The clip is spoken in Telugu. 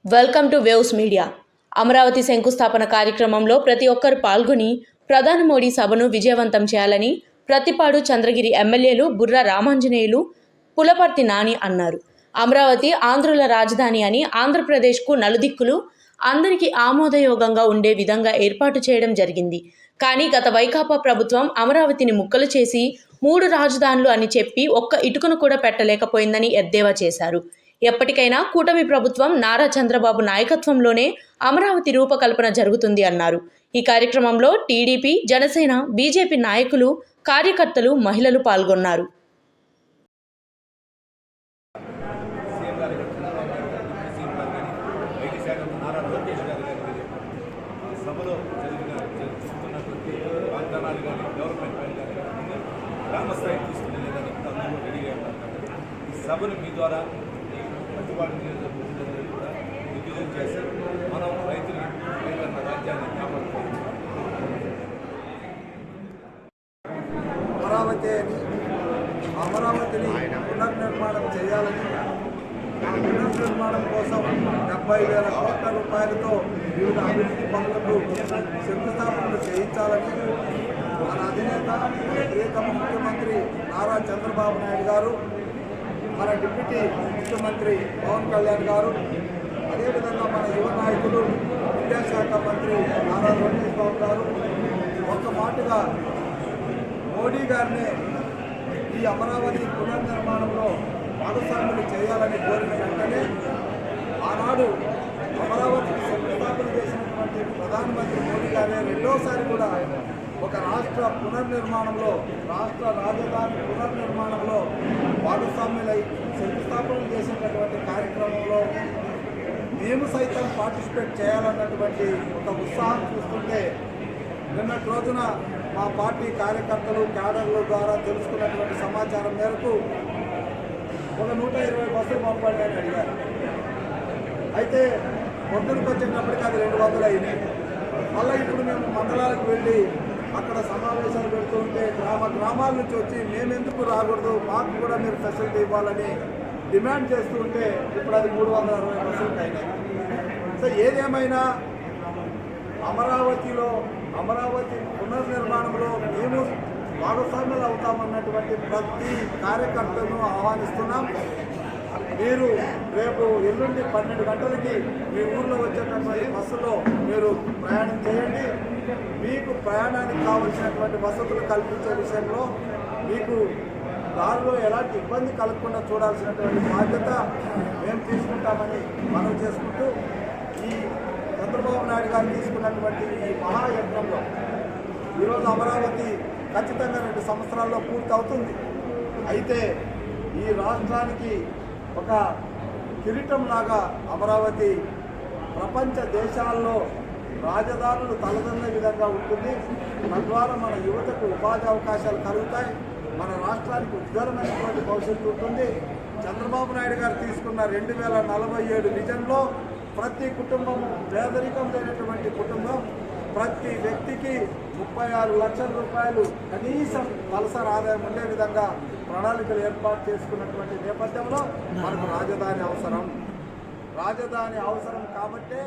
Welcome to waves media. Amaravati శంకుస్థాపన కార్యక్రమంలో ప్రతి ఒక్కరు పాల్గొని ప్రధాని మోడీ సభను విజయవంతం చేయాలని ప్రతిపాడు చంద్రగిరి ఎమ్మెల్యేలు బుర్రా రామాంజనేయులు, పులపర్తి నాని అన్నారు. అమరావతి ఆంధ్రుల రాజధాని అని ఆంధ్రప్రదేశ్కు నలుదిక్కులు అందరికీ ఆమోదయోగంగా ఉండే విధంగా ఏర్పాటు చేయడం జరిగింది. కానీ గత వైకాపా ప్రభుత్వం అమరావతిని ముక్కలు చేసి 3 రాజధానులు అని చెప్పి ఒక్క ఇటుకను కూడా పెట్టలేకపోయిందని ఎద్దేవా చేశారు. ఎప్పటికైనా కూటమి ప్రభుత్వం నారా చంద్రబాబు నాయకత్వంలోనే అమరావతి రూపకల్పన జరుగుతుంది అన్నారు. ఈ కార్యక్రమంలో టీడీపీ, జనసేన, బీజేపీ నాయకులు, కార్యకర్తలు, మహిళలు పాల్గొన్నారు. సభను మీ ద్వారా ప్రతిపాదన కూడా దిగ్విజయం చేసి మనం రైతులు రాజ్యాన్ని కాపాడుకోవాలి. అమరావతిని పునర్నిర్మాణం చేయాలని, ఆ పునర్నిర్మాణం కోసం 70,000 కోట్ల రూపాయలతో వివిధ అభివృద్ధి పనులకు శంకుస్థాపనలు చేయించాలని మన అధినేత, మన ప్రియతమ ముఖ్యమంత్రి నారా చంద్రబాబు నాయుడు గారు, మన డిప్యూటీ ముఖ్యమంత్రి పవన్ కళ్యాణ్ గారు, అదేవిధంగా మన యువ నాయకులు, విద్యాశాఖ మంత్రి నారా లోకేష్ బాబు గారు ఒక్క మాటగా మోడీ గారిని ఈ అమరావతి పునర్నిర్మాణంలో భాగస్వాములు చేయాలని కోరిన వెంటనే ఆనాడు అమరావతికి శంకుస్థాపన చేసినటువంటి ప్రధానమంత్రి మోడీ గారే రెండోసారి కూడా ఒక రాష్ట్ర పునర్నిర్మాణంలో, రాష్ట్ర రాజధాని పునర్నిర్మాణంలో భాగస్వాములై శంకుస్థాపన చేసినటువంటి కార్యక్రమంలో మేము సైతం పార్టిసిపేట్ చేయాలన్నటువంటి ఒక ఉత్సాహం చూస్తుంటే నిన్నటి రోజున మా పార్టీ కార్యకర్తలు, క్యాడర్ల ద్వారా తెలుసుకున్నటువంటి సమాచారం మేరకు ఒక 120 బస్సులు పంపండి అడిగారు. అయితే పొద్దునకు వచ్చేటప్పటికి అది 200 అయినాయి. మళ్ళీ ఇప్పుడు మేము మండలాలకు వెళ్ళి అక్కడ సమావేశాలు పెడుతూ ఉంటే గ్రామాల నుంచి వచ్చి మేమెందుకు రాకూడదు, మాకు కూడా మీరు ఫెసిలిటీ ఇవ్వాలని డిమాండ్ చేస్తూ ఉంటే ఇప్పుడు అది 360 బస్సులకు అయినాయి. సో ఏదేమైనా అమరావతి పునర్నిర్మాణంలో మేము భాగస్వాములు అవుతామన్నటువంటి ప్రతి కార్యకర్తను ఆహ్వానిస్తున్నాం. మీరు రేపు ఎల్లుండి 12 గంటలకి మీ ఊర్లో వచ్చేటటువంటి బస్సులో మీరు ప్రయాణం చేయండి. మీకు ప్రయాణానికి కావలసినటువంటి వసతులు కల్పించే విషయంలో మీకు దారిలో ఎలాంటి ఇబ్బంది కలగకుండా చూడాల్సినటువంటి బాధ్యత మేము తీసుకుంటామని మనం చేసుకుంటూ ఈ చంద్రబాబు నాయుడు గారు తీసుకున్నటువంటి ఈ మహాయజ్ఞంలో ఈరోజు అమరావతి ఖచ్చితంగా 2 సంవత్సరాల్లో పూర్తి అవుతుంది. అయితే ఈ రాష్ట్రానికి ఒక కిరీటంలాగా అమరావతి ప్రపంచ దేశాల్లో రాజధానులు తలదన్నే విధంగా ఉంటుంది. తద్వారా మన యువతకు ఉపాధి అవకాశాలు కలుగుతాయి. మన రాష్ట్రానికి ఉజ్వలమైనటువంటి భవిష్యత్తు ఉంటుంది. చంద్రబాబు నాయుడు గారు తీసుకున్న 2047 విజన్లో ప్రతి కుటుంబం, పేదరికం లేనటువంటి కుటుంబం, ప్రతి వ్యక్తికి 36 లక్షల రూపాయలు కనీసం తలసరి ఆదాయం ఉండే విధంగా ప్రణాళికలు ఏర్పాటు చేసుకున్నటువంటి నేపథ్యంలో మనకు రాజధాని అవసరం కాబట్టే